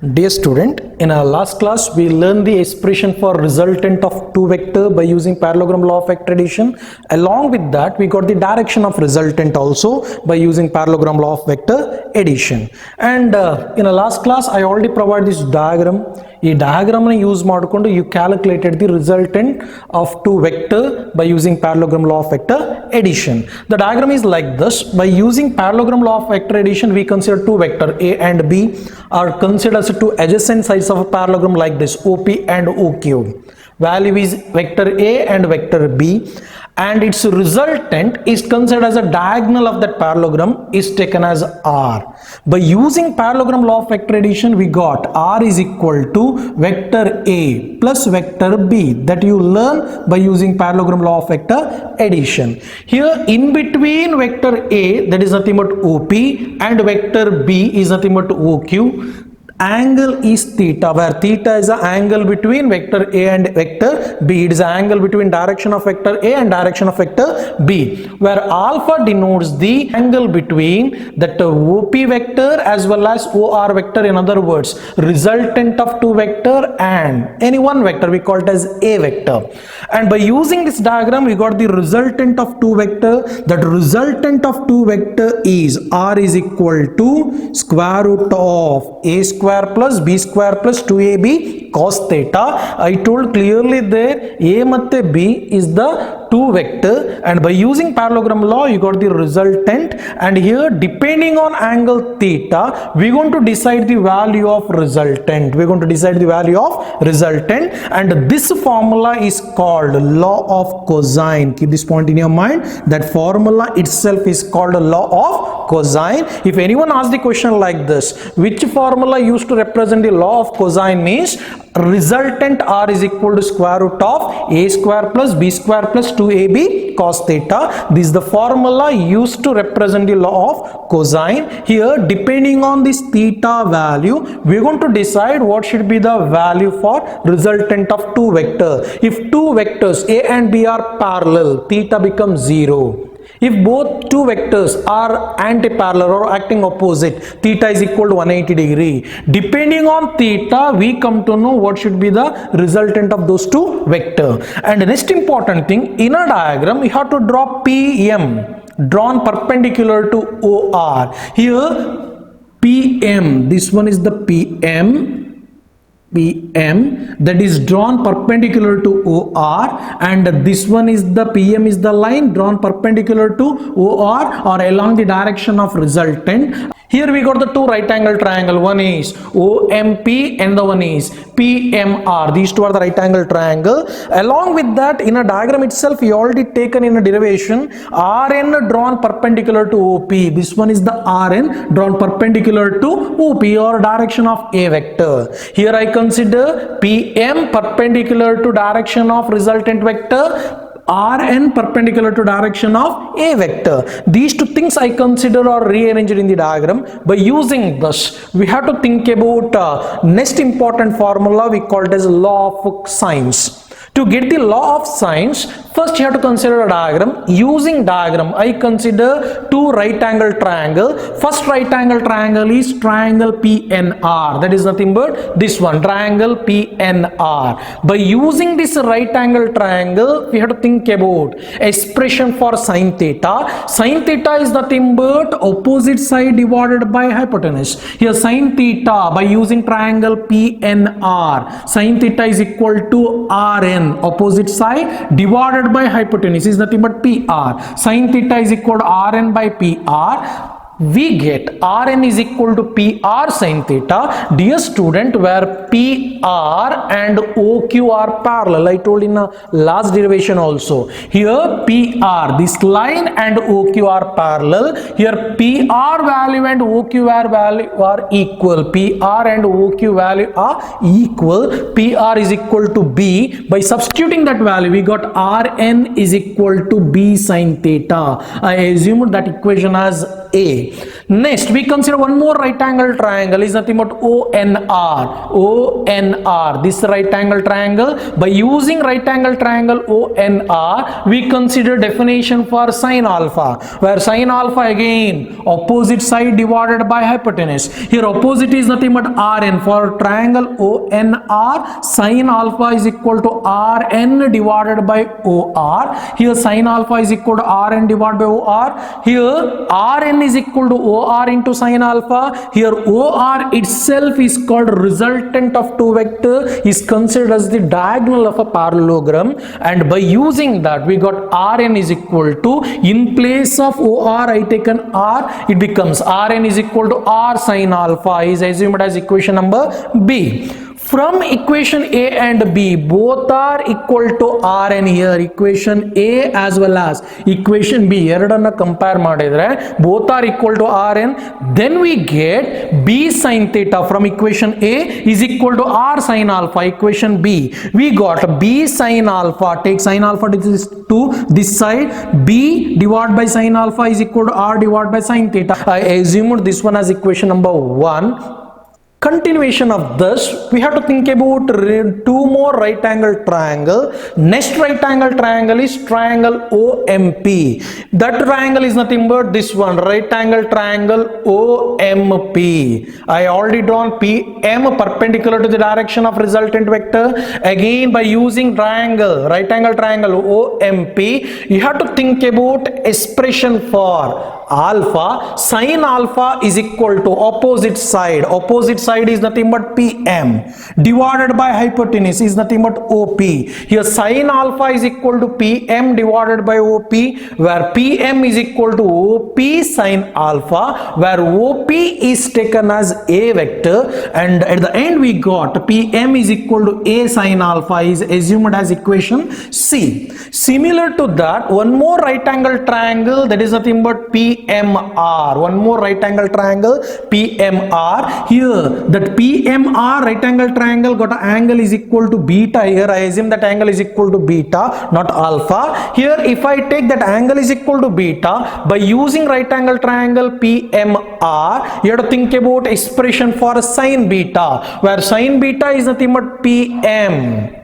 Dear student, in our last class we learned the expression for resultant of two vector by using parallelogram law of vector addition. Along with that we got the direction of resultant also by using parallelogram law of vector addition. And in our last class I already provided this diagram. ಈ diagram ನ use ಮಾಡಿಕೊಂಡು you calculated the resultant of two vector by using parallelogram law of vector addition. The diagram is like this. By using parallelogram law of vector addition we consider two vector A and B are considered as two adjacent sides of a parallelogram like this, OP and OQ. Value is vector A and vector B, and its resultant is considered as a diagonal of that parallelogram is taken as R. By using parallelogram law of vector addition we got R is equal to vector A plus vector B, that you learn by using parallelogram law of vector addition. Here in between vector A, that is nothing but OP, and vector B is nothing but OQ. Angle is theta, where theta is the angle between vector A and vector B. It is the angle between direction of vector A and direction of vector B, where alpha denotes the angle between that OP vector as well as OR vector. In other words, resultant of two vector and any one vector, we call it as A vector. And by using this diagram we got the resultant of two vector. That resultant of two vector is R is equal to square root of A square plus B square plus 2AB cos theta. I told clearly there A matte B is the two vector, and by using parallelogram law you got the resultant, and here depending on angle theta we're going to decide the value of resultant. We're going to decide the value of resultant, and this formula is called law of cosine. Keep this point in your mind. That formula itself is called law of cosine. If anyone asks the question like this, which formula used to represent the law of cosine, means resultant R is equal to square root of A square plus B square plus 2AB cos theta. This is the formula used to represent the law of cosine. Here depending on this theta value we're going to decide what should be the value for resultant of two vector. If two vectors A and B are parallel, theta becomes 0. If both two vectors are anti-parallel or acting opposite, theta is equal to 180 degree. Depending on theta, we come to know what should be the resultant of those two vector. And the next important thing, in a diagram, we have to draw PM, drawn perpendicular to OR. Here, PM, this one is the PM that is drawn perpendicular to OR, and this one is the PM is the line drawn perpendicular to OR or along the direction of resultant. Here we got the two right angle triangle. One is OMP and the one is PMR. These two are the right angle triangle. Along with that, in a diagram itself, we already taken in a derivation RN drawn perpendicular to OP. This one is the RN drawn perpendicular to OP or direction of A vector. Here I consider PM perpendicular to direction of resultant vector, Rn perpendicular to direction of A vector. These two things I consider are rearranged in the diagram. By using this, we have to think about next important formula we call it as law of sines. To get the law of sines, first you have to consider a diagram. Using diagram, I consider two right angle triangle. First right angle triangle is triangle PNR. That is nothing but this one, triangle PNR. By using this right angle triangle, we have to think about expression for sin theta. Sin theta is nothing but opposite side divided by hypotenuse. Here sin theta, by using triangle PNR, sin theta is equal to Rn, opposite side divided by hypotenuse is nothing but PR. Sin theta is equal to Rn by PR. We get Rn is equal to PR sin theta. Dear student, where PR and OQ are parallel, I told in a last derivation also. Here PR, this line and OQ are parallel. Here PR value and OQ value are equal. PR and OQ value are equal. PR is equal to B. By substituting that value, we got Rn is equal to B sin theta. I assumed that equation as A. Next, we consider one more right angle triangle is nothing but ONR. ONR. This right angle triangle. By using right angle triangle ONR, we consider definition for sine alpha, where sine alpha again opposite side divided by hypotenuse. Here opposite is nothing but Rn. For triangle ONR, sine alpha is equal to Rn divided by OR. Here sine alpha is equal to Rn divided by OR. Here Rn is equal to OR into sine alpha. Here OR itself is called resultant of two vector, is considered as the diagonal of a parallelogram, and by using that we got Rn is equal to, in place of OR I taken R, it becomes Rn is equal to R sine alpha, is assumed as equation number B. From equation A and B, both are equal to Rn. Here equation A as well as equation B ಎರಡನ್ನ compare ಮಾಡಿದ್ರೆ both are equal to Rn, then we get B sin theta from equation A is equal to R sin alpha. Equation B, we got B sin alpha, take sin alpha to this side, B divided by sin alpha is equal to R divided by sin theta. I assumed this one as equation number 1. Continuation of this, we have to think about two more right angle triangle. Next right angle triangle is triangle OMP. That triangle is nothing but this one, right angle triangle OMP. I already drawn PM perpendicular to the direction of resultant vector. Again, by using triangle, right angle triangle OMP, you have to think about expression for alpha. Sin alpha is equal to opposite side. Opposite side is nothing but PM divided by hypotenuse is nothing but OP. Here sin alpha is equal to PM divided by OP, where PM is equal to OP sin alpha, where OP is taken as A vector, and at the end we got PM is equal to A sin alpha, is assumed as equation C. Similar to that, one more right angle triangle, that is nothing but PMR. One more right angle triangle PMR. Here that PMR right angle triangle got an angle is equal to beta. Here I assume that angle is equal to beta, not alpha. Here if I take that angle is equal to beta, by using right angle triangle PMR, you have to think about expression for sin beta, where sin beta is nothing but PM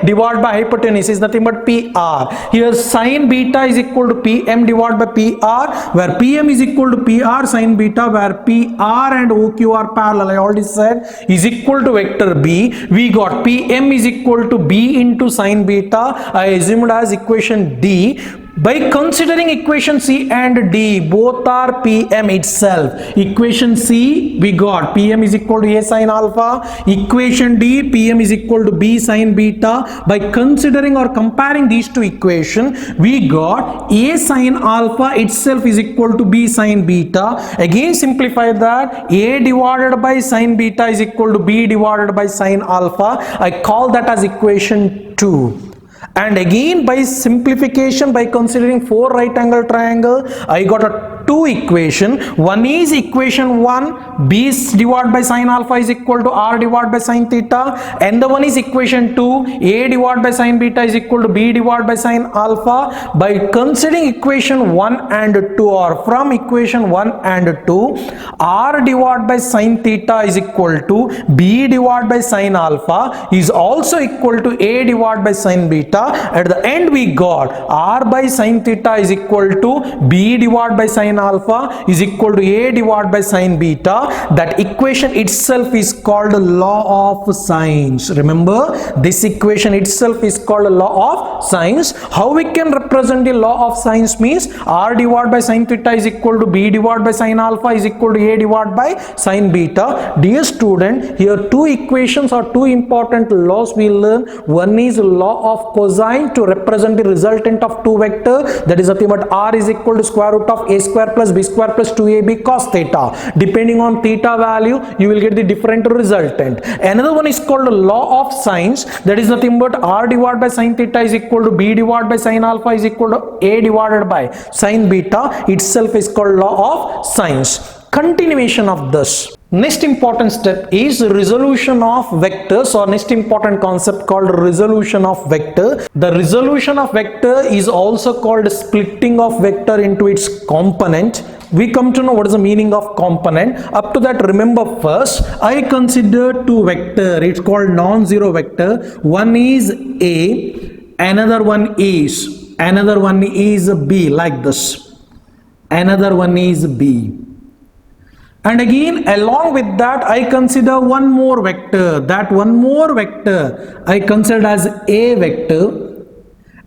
divided by hypotenuse is nothing but PR. Here sin beta is equal to PM divided by PR, where PM is equal to PR sin beta, where PR and OQ are parallel. I already said is equal to vector B. We got PM is equal to B into sin beta. I assumed as equation D. By considering equation C and D, both are PM itself. Equation C, we got PM is equal to A sin alpha. Equation D, PM is equal to B sin beta. By considering or comparing these two equations, we got A sin alpha itself is equal to B sin beta. Again simplify that, A divided by sin beta is equal to B divided by sin alpha. I call that as equation 2. And again by simplification, by considering four right angle triangle, I got a two equation. One is equation 1, B divided by sin alpha is equal to R divided by sin theta, and the one is equation 2, A divided by sin beta is equal to B divided by sin alpha. By considering equation 1 and 2, or from equation 1 and 2, R divided by sin theta is equal to B divided by sin alpha is also equal to A divided by sin beta. At the end we got R by sin theta is equal to B divided by sin alpha is equal to A divided by sin beta. That equation itself is called law of sines. Remember, this equation itself is called law of sines. How we can represent the law of sines means R divided by sin theta is equal to B divided by sin alpha is equal to A divided by sin beta. Dear student, here two equations or two important laws we learn. One is law of cosine to represent the resultant of two vector, that is nothing but R is equal to square root of A square plus B square plus 2AB cos theta. Depending on theta value, you will get the different resultant. Another one is called law of sines, that is nothing but R divided by sin theta is equal to B divided by sin alpha is equal to A divided by sin beta. Itself is called law of sines. Continuation of this. Next important step is resolution of vectors, or next important concept called resolution of vector. The resolution of vector is also called splitting of vector into its component. we come to know what is the meaning of component. Up to that, remember first, I consider two vector. It's called non-zero vector. One is A, another one is B, like this. Another one is B. And again, along with that, I consider one more vector. That one more vector I consider as A vector.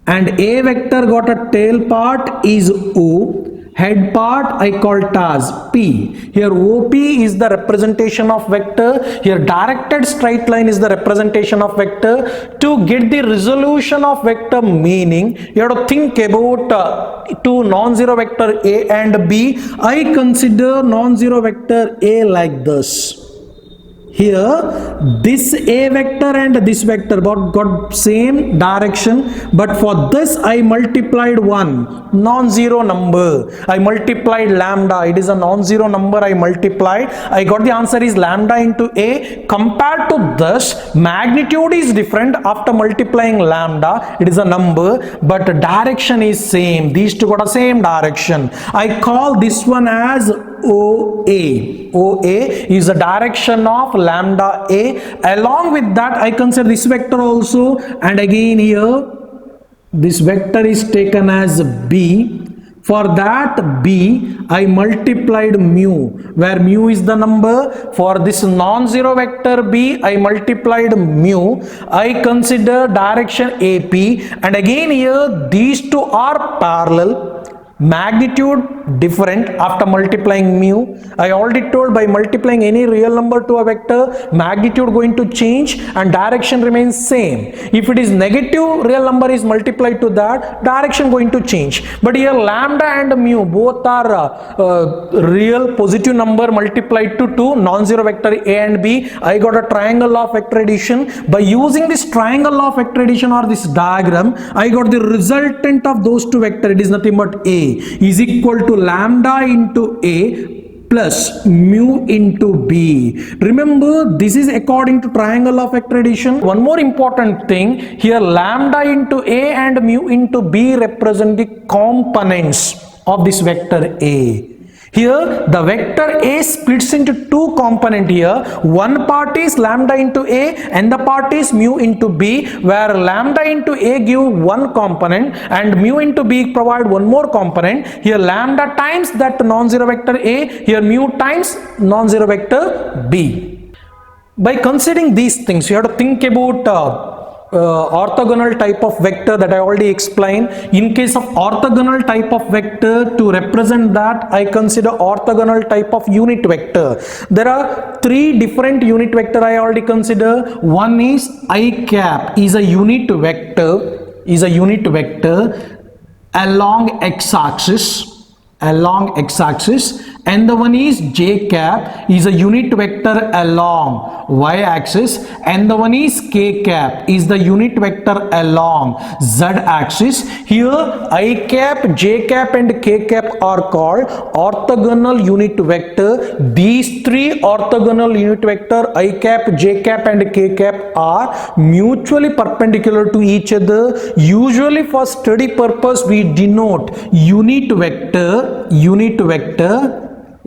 And A vector got a tail part is O. Head part I call it as P. Here OP is the representation of vector. Here directed straight line is the representation of vector. To get the resolution of vector meaning, you have to think about two non-zero vector A and B. I consider non-zero vector A like this. Here this A vector and this vector got same direction, but for this I multiplied one non-zero number. I multiplied lambda. It is a non-zero number I multiplied. I got the answer is lambda into A. Compared to this, magnitude is different. After multiplying lambda, it is a number, but direction is same. These two got a same direction. I call this one as OA. OA is the direction of lambda A. Along with that, I consider this vector also, and again here this vector is taken as B. For that B, I multiplied mu, where mu is the number. For this non-zero vector B, I multiplied mu. I consider direction AP, and again here these two are parallel. Magnitude different after multiplying mu. I already told by multiplying any real number to a vector, magnitude going to change and direction remains same. If it is negative real number is multiplied to that, direction going to change. But here lambda and mu both are real positive number multiplied to two non-zero vector A and B. I got a triangle of vector addition. By using this triangle of vector addition or this diagram, I got the resultant of those two vector. It is nothing but A is equal to lambda into A plus mu into B. Remember, this is according to triangle of vector addition. One more important thing, here lambda into A and mu into B represent the components of this vector A. Here the vector A splits into two components here. One part is lambda into A and the part is mu into B, where lambda into A give one component and mu into B provide one more component. Here lambda times that non-zero vector A, here mu times non-zero vector B. By considering these things, you have to think about orthogonal type of vector that I already explained. In case of orthogonal type of vector, to represent that, I consider orthogonal type of unit vector. There are three different unit vector I already consider. One is I cap is a unit vector along x-axis, and the one is j cap is a unit vector along y-axis, and the one is k cap is the unit vector along z-axis. Here I cap, j cap and k cap are called orthogonal unit vector. These three orthogonal unit vector I cap, j cap and k cap are mutually perpendicular to each other. Usually for study purpose we denote unit vector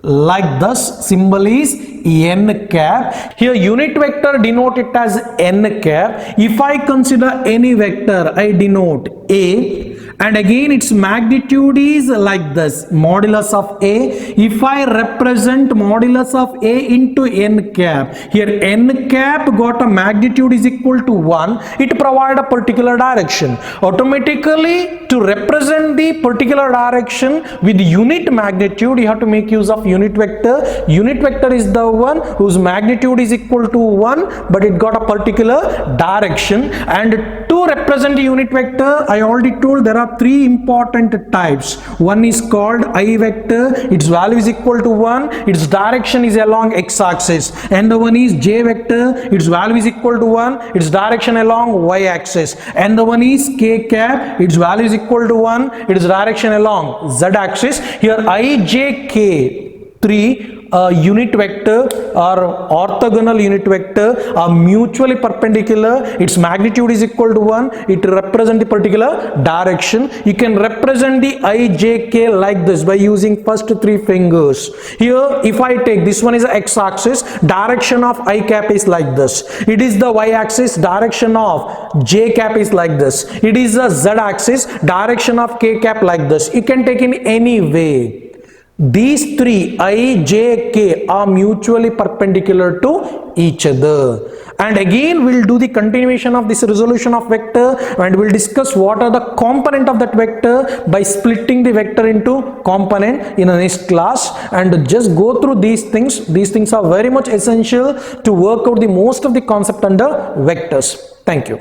like this. Symbol is n cap. Here unit vector denote it as n cap. If I consider any vector, I denote A, and again its magnitude is like this, modulus of A. If I represent modulus of A into n cap, here n cap got a magnitude is equal to 1, it provide a particular direction. Automatically, to represent the particular direction with unit magnitude, you have to make use of unit vector. Unit vector is the one whose magnitude is equal to 1, but it got a particular direction. And to represent the unit vector, I already told there are three important types. One is called I vector, its value is equal to 1, its direction is along x-axis. And the one is j vector, its value is equal to 1, its direction along y-axis. And the one is k cap, its value is equal to 1, its direction along z-axis. Here I, j, k, three unit vector or orthogonal unit vector are mutually perpendicular, its magnitude is equal to 1, it represents the particular direction. You can represent the I, J, K like this by using first 3 fingers. Here if I take this one is the x-axis, direction of I cap is like this. It is the y-axis, direction of J cap is like this. It is the z-axis, direction of K cap like this. You can take in any way. These 3 I, J, K are mutually perpendicular to each other. And again we'll do the continuation of this resolution of vector, and we'll discuss what are the component of that vector by splitting the vector into component in the next class. And just go through these things. These things are very much essential to work out the most of the concept under vectors. Thank you.